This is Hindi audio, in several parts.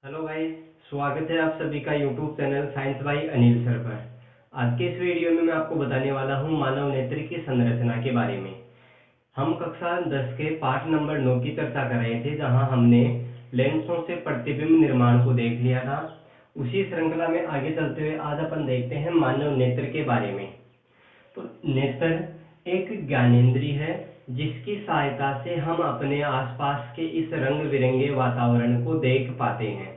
हेलो गाइस, स्वागत है आप सभी का YouTube channel science by Anil sir पर। आज के इस वीडियो में मैं आपको बताने वाला हूं मानव नेत्र की संरचना के बारे में। हम कक्षा 10 के पाठ नंबर 9 की चर्चा कर रहे थे, जहां हमने लेंसों से प्रतिबिंब निर्माण को देख लिया था। उसी श्रृंखला में आगे चलते हुए आज अपन देखते हैं मानव नेत्र के बारे में। तो नेत्र एक ज्ञानेंद्रिय है जिसकी सहायता से हम अपने आसपास के इस रंग बिरंगे वातावरण को देख पाते हैं।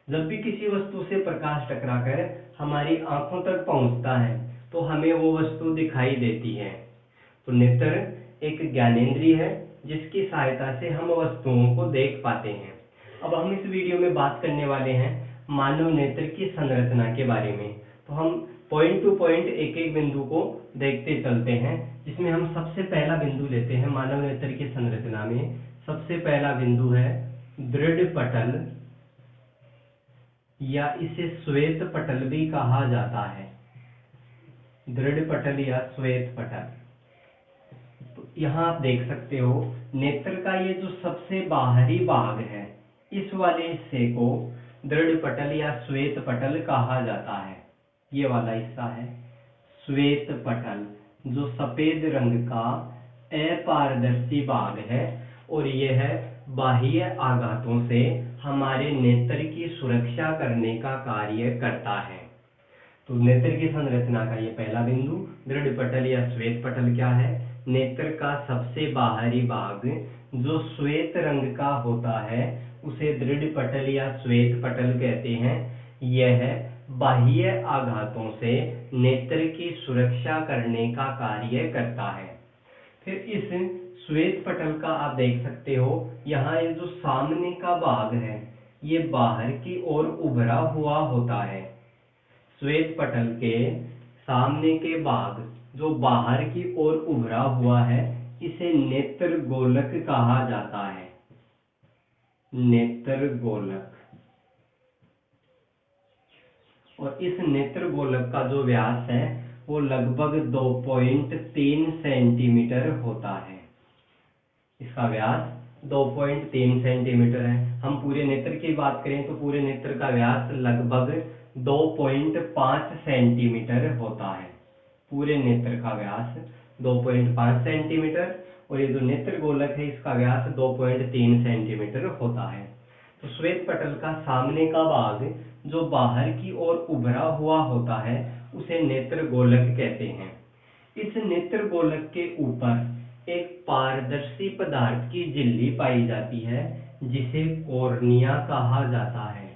जब भी किसी वस्तु से प्रकाश टकराकर हमारी आंखों तक पहुंचता है तो हमें वो वस्तु दिखाई देती है। तो नेत्र एक ज्ञानेंद्रिय है जिसकी सहायता से हम वस्तुओं को देख पाते हैं। अब हम इस वीडियो में बात करने वाले हैं मानव नेत्र की संरचना के बारे में। तो हम पॉइंट टू पॉइंट एक एक बिंदु को देखते चलते हैं, जिसमें हम सबसे पहला बिंदु लेते हैं मानव नेत्र की संरचना में। सबसे पहला बिंदु है दृढ़ पटल, या इसे श्वेत पटल भी कहा जाता है। दृढ़ पटल या श्वेत पटल। तो यहाँ आप देख सकते हो नेत्र का ये जो सबसे बाहरी भाग है, इस वाले हिस्से को दृढ़ पटल या श्वेत पटल कहा जाता है। ये वाला हिस्सा है श्वेत पटल, जो सफेद रंग का अपारदर्शी भाग है, और यह है बाह्य आघातों से हमारे नेत्र की सुरक्षा करने का कार्य करता है। तो नेत्र की संरचना का ये पहला बिंदु दृढ़ पटल या श्वेत पटल क्या है? नेत्र का सबसे बाहरी भाग जो श्वेत रंग का होता है उसे दृढ़ पटल या श्वेत पटल कहते हैं। यह बाह्य आघातों से नेत्र की सुरक्षा करने का कार्य करता है। फिर इस श्वेत पटल का आप देख सकते हो, यहाँ ये जो सामने का भाग है ये बाहर की ओर उभरा हुआ होता है। श्वेत पटल के सामने के भाग जो बाहर की ओर उभरा हुआ है इसे नेत्र गोलक कहा जाता है। नेत्र गोलक। और इस नेत्र गोलक का जो व्यास है वो लगभग 2.3 सेंटीमीटर होता है। इसका व्यास 2.3 सेंटीमीटर है। हम पूरे नेत्र की बात करें तो पूरे नेत्र का व्यास लगभग 2.5 सेंटीमीटर होता है। पूरे नेत्र का व्यास 2.5 सेंटीमीटर, और ये जो नेत्र गोलक है इसका व्यास 2.3 सेंटीमीटर होता है। तो श्वेत पटल का सामने का भाग जो बाहर की ओर उभरा हुआ होता है उसे नेत्र गोलक कहते हैं। इस नेत्र गोलक के ऊपर एक पारदर्शी पदार्थ की झिल्ली पाई जाती है जिसे कॉर्निया कहा जाता है।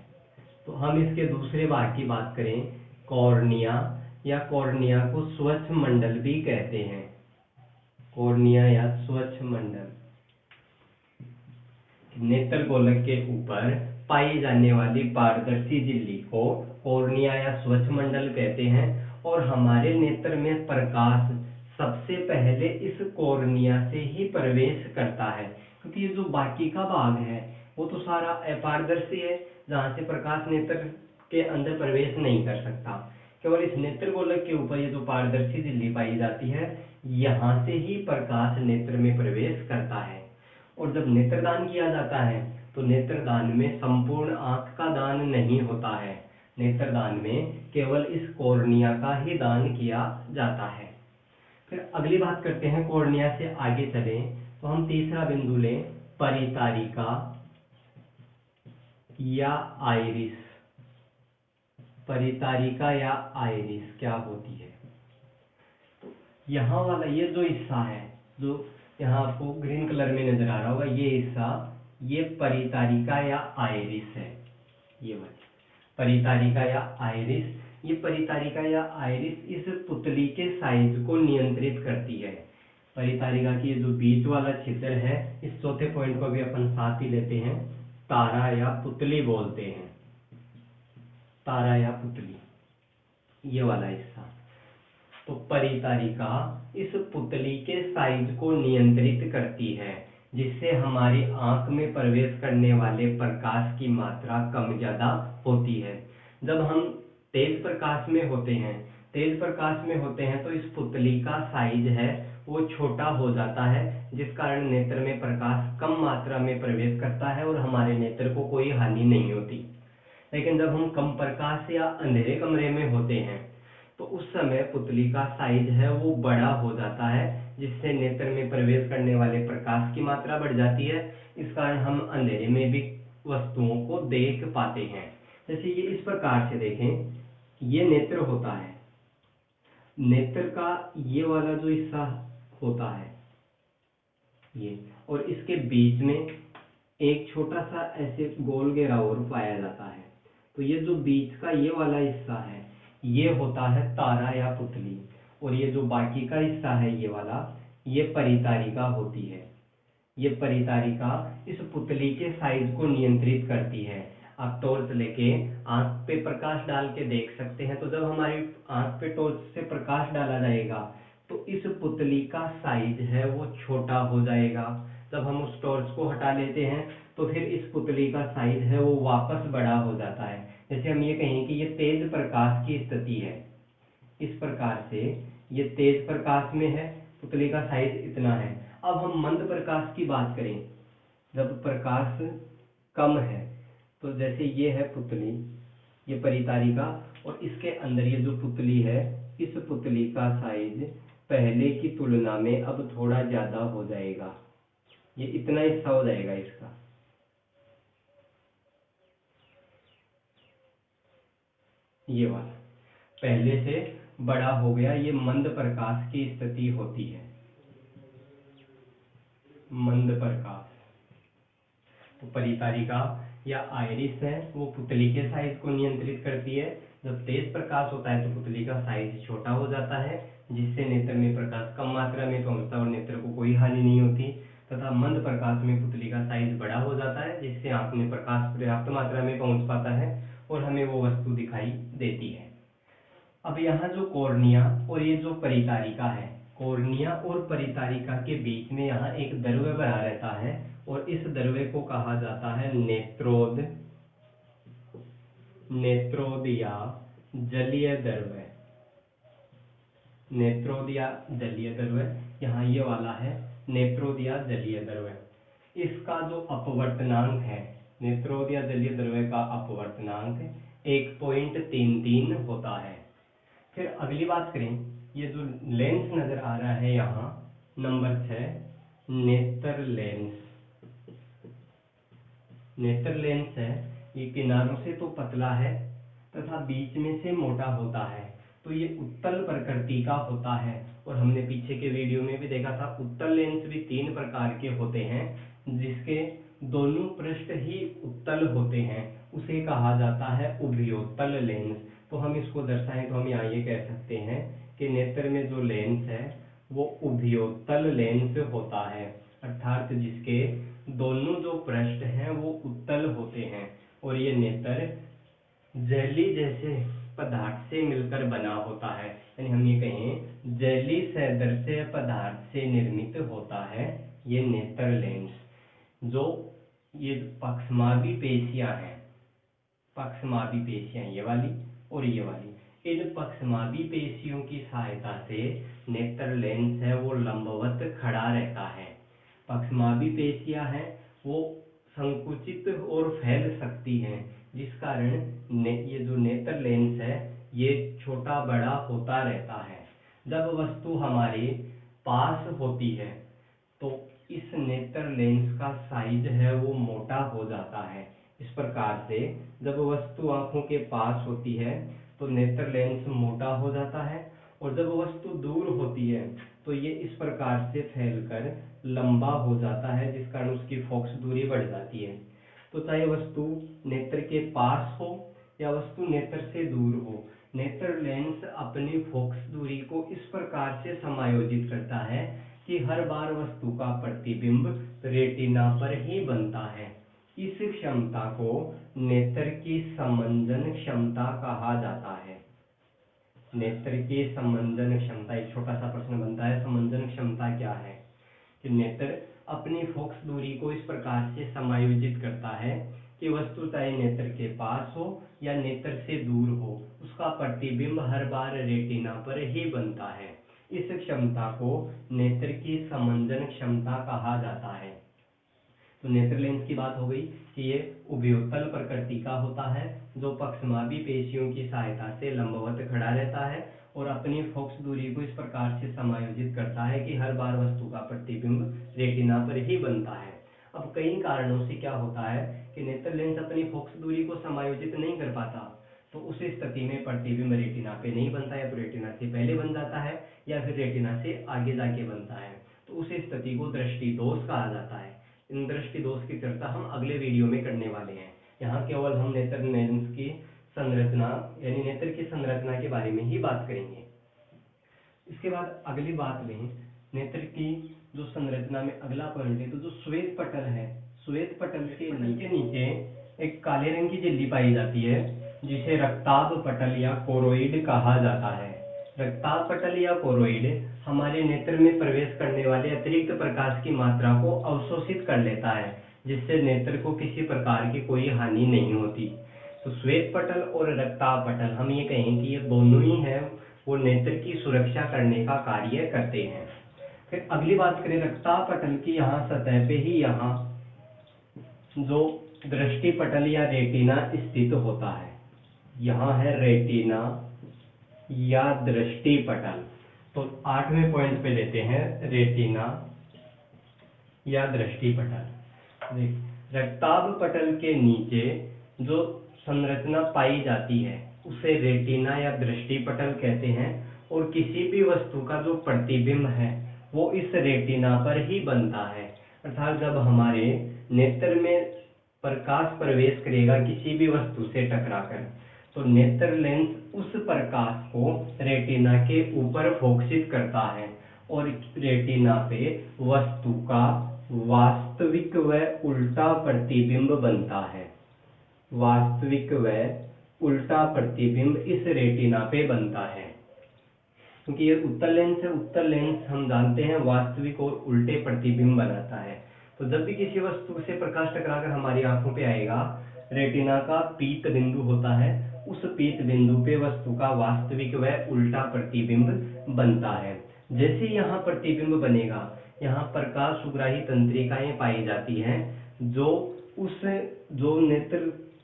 तो हम इसके दूसरे भाग की बात करें, कॉर्निया, या कॉर्निया को स्वच्छ मंडल भी कहते हैं। कॉर्निया या स्वच्छ मंडल। नेत्र गोलक के ऊपर पाई जाने वाली पारदर्शी झिल्ली को कॉर्निया या स्वच्छ मंडल कहते हैं। और हमारे नेत्र में प्रकाश सबसे पहले इस कॉर्निया से ही प्रवेश करता है, क्योंकि ये जो बाकी का भाग है वो तो सारा अपारदर्शी है, जहाँ से प्रकाश नेत्र के अंदर प्रवेश नहीं कर सकता। केवल इस नेत्र गोलक के ऊपर ये जो पारदर्शी झिल्ली पाई जाती है, यहाँ से ही प्रकाश नेत्र में प्रवेश करता है। और जब नेत्रदान किया जाता है तो नेत्रदान में संपूर्ण आंख का दान नहीं होता है। नेत्रदान में केवल इस कॉर्निया का ही दान किया जाता है। फिर अगली बात करते हैं, कॉर्निया से आगे चलें तो हम तीसरा बिंदु लें, परितारिका या आइरिस। परितारिका या आइरिस क्या होती है? तो यहाँ वाला ये जो हिस्सा है, जो यहाँ आपको ग्रीन कलर में नजर आ रहा होगा, ये हिस्सा ये परितारिका या आइरिस है। ये वाली परितारिका या आइरिस, ये परितारिका या आइरिस इस पुतली के साइज को नियंत्रित करती है। परितारिका की जो बीच वाला छिद्र है, इस चौथे पॉइंट को भी अपन साथ ही लेते हैं, तारा या पुतली बोलते हैं। तारा या पुतली, ये वाला हिस्सा। तो परितारिका इस पुतली के साइज को नियंत्रित करती है, जिससे हमारी आंख में प्रवेश करने वाले प्रकाश की मात्रा कम ज्यादा होती है। जब हम तेज प्रकाश में होते हैं तो इस पुतली का साइज है वो छोटा हो जाता है, जिस कारण नेत्र में प्रकाश कम मात्रा में प्रवेश करता है और हमारे नेत्र को कोई हानि नहीं होती। लेकिन जब हम कम प्रकाश या अंधेरे कमरे में होते हैं तो उस समय पुतली का साइज है वो बड़ा हो जाता है, जिससे नेत्र में प्रवेश करने वाले प्रकाश की मात्रा बढ़ जाती है। इस कारण हम अंधेरे में भी वस्तुओं को देख पाते हैं। जैसे ये इस प्रकार से देखें, ये नेत्र होता है, नेत्र का ये वाला जो हिस्सा होता है ये, और इसके बीच में एक छोटा सा ऐसे गोल घेरा और पाया जाता है। तो ये जो बीच का ये वाला हिस्सा है ये होता है तारा या पुतली, और ये जो बाकी का हिस्सा है ये वाला, ये परितारिका होती है। ये परितारिका इस पुतली के साइज को नियंत्रित करती है। आप टॉर्च लेके आंख पे प्रकाश डाल के देख सकते हैं, तो जब हमारी आंख पे टॉर्च से प्रकाश डाला जाएगा तो इस पुतली का साइज है वो छोटा हो जाएगा। जब हम उस टॉर्च को हटा लेते हैं तो फिर इस पुतली का साइज है वो वापस बड़ा हो जाता है। जैसे हम ये कहें कि ये तेज प्रकाश की स्थिति है, इस प्रकार से ये तेज प्रकाश में है, पुतली का साइज इतना है। अब हम मंद प्रकाश की बात करें, जब प्रकाश कम है, तो जैसे ये है पुतली, ये परितारिका, और इसके अंदर ये जो पुतली है, इस पुतली का साइज पहले की तुलना में अब थोड़ा ज्यादा हो जाएगा। ये इतना हिस्सा हो जाएगा इसका, ये वाला पहले से बड़ा हो गया। ये मंद प्रकाश की स्थिति होती है, मंद प्रकाश। तो परितारिका या आइरिस है वो पुतली के साइज को नियंत्रित करती है। जब तेज प्रकाश होता है तो पुतली का साइज छोटा हो जाता है, जिससे नेत्र में प्रकाश कम मात्रा में पहुंचता है और नेत्र को कोई हानि नहीं होती। तथा मंद प्रकाश में पुतली का साइज बड़ा हो जाता है, जिससे आंख में प्रकाश पर्याप्त मात्रा में पहुंच पाता है और हमें वो वस्तु दिखाई देती है। अब यहाँ जो कॉर्निया और ये जो परितारिका है, कॉर्निया और परितारिका के बीच में यहाँ एक द्रव्य बना रहता है, और इस द्रव्य को कहा जाता है नेत्रोद, नेत्रोद या जलीय द्रव्य। नेत्रोद या जलीय द्रव्य, यहाँ ये वाला है नेत्रोद या जलीय द्रव्य। इसका जो अपवर्तनांक है, नेत्रोद या जलीय द्रव्य का अपवर्तनांक 1.33 होता है। फिर अगली बात करें, ये जो लेंस नजर आ रहा है यहाँ नंबर 6, नेत्र लेंस। नेत्र लेंस है, ये किनारों से तो पतला है तथा बीच में से मोटा होता है। तो ये उत्तल प्रकृति का होता है, और हमने पीछे के वीडियो में भी देखा था उत्तल लेंस भी 3 प्रकार के होते हैं, जिसके दोनों पृष्ठ ही उत्तल होते हैं, उसे कहा जाता है उभयोत्तल लेंस। तो हम इसको दर्शाएं तो हम यहाँ ये कह सकते हैं कि नेत्र में जो लेंस है वो उभयोत्तल लेंस होता है, अर्थात जिसके दोनों जो पृष्ठ हैं वो उत्तल होते हैं, और ये नेत्र जेली जैसे पदार्थ से मिलकर बना होता है। यानी हम ये कहें जेली सदृश पदार्थ से निर्मित होता है ये नेत्र लेंस। जो ये पक्षमार्गी पेशियां हैं, पक्षमार्गी पेशियां ये वाली और ये वाली, इन पक्षमार्गी पेशियों की सहायता से नेत्र लेंस है वो लंबवत खड़ा रहता है। पक्षमार्गी पेशियां हैं वो संकुचित और फैल सकती हैं, जिस कारण ये जो नेत्र लेंस है ये छोटा बड़ा होता रहता है। जब वस्तु हमारे पास होती है तो इस नेत्र लेंस का साइज है वो मोटा हो जाता है। इस प्रकार से जब वस्तु आंखों के पास होती है तो नेत्र लेंस मोटा हो जाता है, और जब वस्तु दूर होती है तो ये इस प्रकार से फैलकर लंबा हो जाता है, जिस कारण उसकी फोकस दूरी बढ़ जाती है। तो चाहे वस्तु नेत्र के पास हो या वस्तु नेत्र से दूर हो, नेत्र लेंस अपनी फोकस दूरी को इस प्रकार से समायोजित करता है कि हर बार वस्तु का प्रतिबिंब रेटिना पर ही बनता है। इस क्षमता को नेत्र की समंजन क्षमता कहा जाता है। नेत्र की समंजन क्षमता, एक छोटा सा प्रश्न बनता है, समंजन क्षमता क्या है? कि नेत्र अपनी फोकस दूरी को इस प्रकार से समायोजित करता है कि वस्तु चाहे नेत्र के पास हो या नेत्र से दूर हो, उसका प्रतिबिंब हर बार रेटिना पर ही बनता है। इस क्षमता को नेत्र की समंजन क्षमता कहा जाता है। तो नेत्र लेंस की बात हो गई कि ये उभयोत्तल प्रकृति का होता है, जो पक्षमापी पेशियों की सहायता से लंबवत खड़ा रहता है और अपनी फोकस दूरी को इस प्रकार से समायोजित करता है कि हर बार वस्तु का प्रतिबिंब रेटिना पर ही बनता है। अब कई कारणों से क्या होता है कि नेत्र लेंस अपनी फोकस दूरी को समायोजित नहीं कर पाता, तो उस स्थिति में प्रतिबिंब रेटिना पे नहीं बनता है, तो रेटिना से पहले बन जाता है या फिर रेटिना से आगे जाके बनता है। तो उस स्थिति को दृष्टि दोष कहा जाता है। इन दृष्टि दोष की चर्चा हम अगले वीडियो में करने वाले हैं। यहाँ केवल हम नेत्र लेंस की संरचना यानी नेत्र की संरचना के बारे में ही बात करेंगे। इसके बाद अगली बात में नेत्र की जो संरचना में अगला पॉइंट है, तो जो श्वेत पटल है, श्वेत पटल के नीचे एक काले रंग की झिल्ली पाई जाती है जिसे रक्ताभ पटल या कोरोइड कहा जाता है। रक्ताभ पटल या कोरोइड हमारे नेत्र में प्रवेश करने वाले अतिरिक्त प्रकाश की मात्रा को अवशोषित कर लेता है, जिससे नेत्र को किसी प्रकार की कोई हानि नहीं होती। तो श्वेत पटल और रक्ताभ पटल हम ये कहें कि ये दोनों ही हैं वो नेत्र की सुरक्षा करने का कार्य करते हैं। फिर अगली बात करें रक्ताभ पटल की, यहाँ सतह पे ही यहाँ जो दृष्टि पटल या रेटिना स्थित होता है, यहाँ है रेटिना या दृष्टि पटल। तो 8वें पॉइंट पे लेते हैं रेटिना या दृष्टि पटल। देख, रक्ताभ पटल के नीचे जो संरचना पाई जाती है उसे रेटिना या दृष्टि पटल कहते हैं, और किसी भी वस्तु का जो प्रतिबिंब है वो इस रेटिना पर ही बनता है। अर्थात जब हमारे नेत्र में प्रकाश प्रवेश करेगा किसी भी वस्तु से टकराकर, तो नेत्र लेंस उस प्रकाश को रेटिना के ऊपर फोकसित करता है और रेटिना पे वस्तु का वास्तविक व उल्टा प्रतिबिंब बनता है। वास्तविक व उल्टा प्रतिबिंब इस रेटिना पे बनता है। क्योंकि ये उत्तल लेंस है, उत्तल लेंस हम जानते हैं वास्तविक और उल्टे प्रतिबिंब बनाता है। तो जब भी किसी वस्तु से प्रकाश टकराकर हमारी आंखों पे आएगा, रेटिना का पीत बिंदु होता है, उस पीत बिंदु पे वस्तु का वास्तविक व उल्टा प्रतिबिंब बनता है। जैसे यहाँ प्रतिबिंब बनेगा, यहाँ प्रकाश सुग्राही तंत्रिकाएं पाई जाती हैं जो नेत्र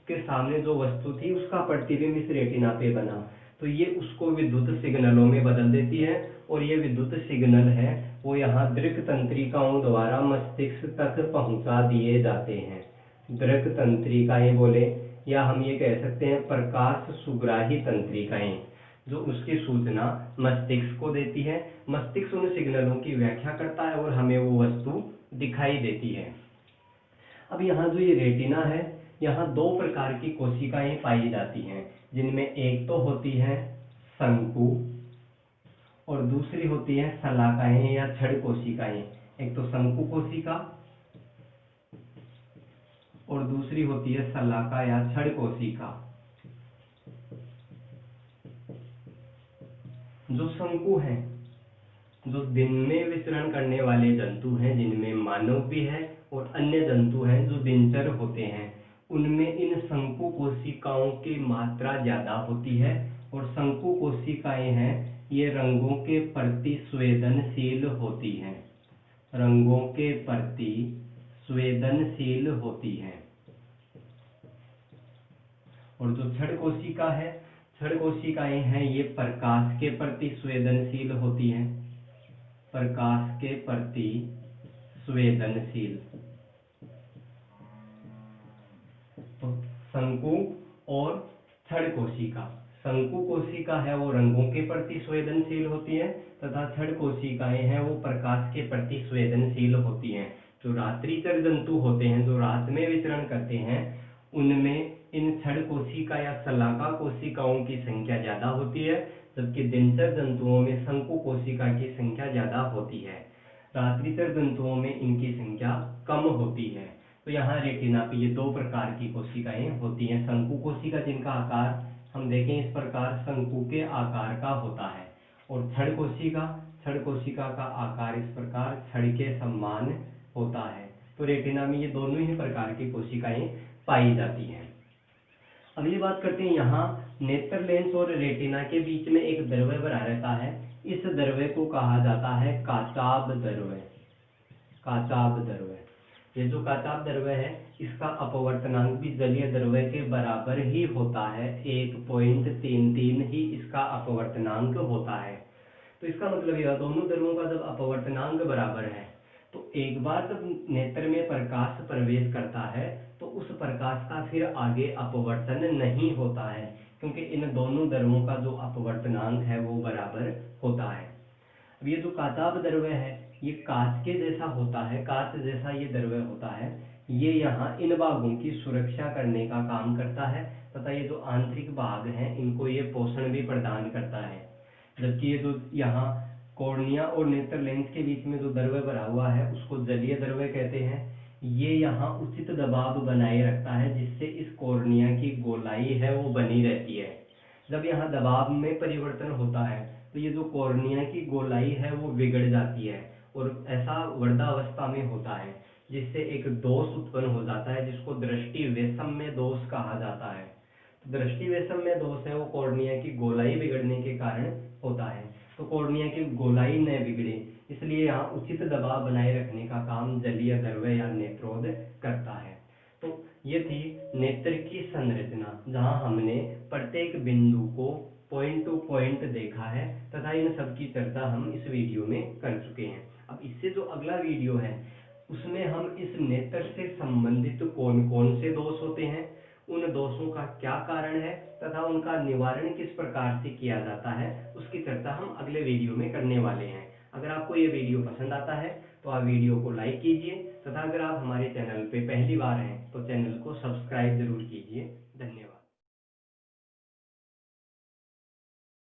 के सामने जो वस्तु थी उसका प्रतिबिंब इस रेटिना पे बना, तो ये उसको विद्युत सिग्नलों में बदल देती है, और ये विद्युत सिग्नल है वो यहाँ दृक् तंत्रिकाओं द्वारा मस्तिष्क तक पहुंचा दिए जाते हैं। दृक् तंत्रिकाएं बोले या हम ये कह सकते हैं प्रकाश सुग्राही तंत्रिकाएं, जो उसकी सूचना मस्तिष्क को देती है। मस्तिष्क उन सिग्नलों की व्याख्या करता है और हमें वो वस्तु दिखाई देती है। अब यहाँ जो ये रेटिना है, यहाँ दो प्रकार की कोशिकाएं पाई जाती हैं, जिनमें एक तो होती है शंकु और दूसरी होती है शलाकाएं या छड़ कोशिकाएं। एक तो शंकु कोशिका और दूसरी होती है शलाका या छड़ कोशिका। जो शंकु हैं, जो दिन में विचरण करने वाले जंतु हैं, जिनमें मानव भी है और अन्य जंतु हैं जो दिनचर होते हैं, उनमें इन शंकु कोशिकाओं की मात्रा ज्यादा होती है। और शंकु कोशिकाएं हैं ये रंगों के प्रति संवेदनशील होती हैं, रंगों के प्रति संवेदनशील होती हैं। और जो छड़ कोशिका है, छड़ कोशिकाएं हैं ये प्रकाश के प्रति संवेदनशील होती हैं, प्रकाश के प्रति संवेदनशील। तो शंकु और छड़ कोशिका, शंकु कोशिका है वो रंगों के प्रति संवेदनशील होती है तथा छड़ कोशिकाएं हैं वो प्रकाश के प्रति संवेदनशील होती हैं। जो रात्रिचर जंतु होते हैं, जो रात में विचरण करते हैं, उनमें इन छड़ कोशिका या शलाका कोशिकाओं की संख्या ज्यादा होती है, जबकि दिनचर जंतुओं में शंकु कोशिका की संख्या ज्यादा होती है। रात्रिचर जंतुओं में इनकी संख्या कम होती है। तो यहाँ रेटिना पे ये दो प्रकार की कोशिकाएं होती हैं। शंकु कोशिका जिनका आकार हम देखें इस प्रकार शंकु के आकार का होता है, और छड़ कोशिका का आकार इस प्रकार छड़ के समान होता है। तो रेटिना में ये दोनों ही प्रकार की कोशिकाएं पाई जाती हैं। अगली बात करते हैं, यहाँ नेत्र लेंस और रेटिना के बीच में एक द्रव्य भरा रहता है, इस द्रव्य को कहा जाता है काचाभ द्रव्य। काचाभ द्रव्य, ये जो काचाभ द्रव्य है इसका अपवर्तनांक भी जलीय द्रव्य के बराबर ही होता है, 1.33 ही इसका अपवर्तनांक होता है। तो इसका मतलब यह दोनों द्रव्यों का जब अपवर्तनांक बराबर है तो एक बार जब नेत्र में प्रकाश प्रवेश करता है तो उस प्रकाश का फिर आगे अपवर्तन नहीं होता है, क्योंकि इन दोनों द्रव्यों का जो अपवर्तनांक है वो बराबर होता है। अब ये जो काचाभ द्रव्य है ये कांच के जैसा होता है, कांच जैसा ये द्रव्य होता है। ये यहाँ इन भागों की सुरक्षा करने का काम करता है तथा ये जो आंतरिक भाग हैं इनको ये पोषण भी प्रदान करता है। जबकि ये जो यहाँ कॉर्निया और नेत्र लेंस के बीच में जो द्रव्य भरा हुआ है उसको जलीय द्रव्य कहते हैं। ये यहाँ उचित दबाव बनाए रखता है जिससे इस कॉर्निया की गोलाई है वो बनी रहती है। जब यहाँ दबाव में परिवर्तन होता है तो ये जो कॉर्निया की गोलाई है वो बिगड़ जाती है और ऐसा वर्धावस्था में होता है, जिससे एक दोष उत्पन्न हो जाता है जिसको दृष्टि वैषम्य दोष कहा जाता है। तो दृष्टि वैषम्य दोष है वो कॉर्निया की गोलाई बिगड़ने के कारण होता है। तो कॉर्निया की गोलाई न बिगड़े इसलिए यहाँ उचित दबाव बनाए रखने का काम जलीय द्रव्य या नेत्रोद करता है। तो ये थी नेत्र की संरचना, जहाँ हमने प्रत्येक बिंदु को पॉइंट टू पॉइंट देखा है तथा इन सब की चर्चा हम इस वीडियो में कर चुके हैं। अब इससे जो अगला वीडियो है उसमें हम इस नेत्र से संबंधित कौन कौन से दोष होते हैं, उन दोषों का क्या कारण है तथा उनका निवारण किस प्रकार से किया जाता है उसकी चर्चा हम अगले वीडियो में करने वाले हैं। अगर आपको ये वीडियो पसंद आता है तो आप वीडियो को लाइक कीजिए तथा अगर आप हमारे चैनल पे पहली बार हैं तो चैनल को सब्सक्राइब जरूर कीजिए।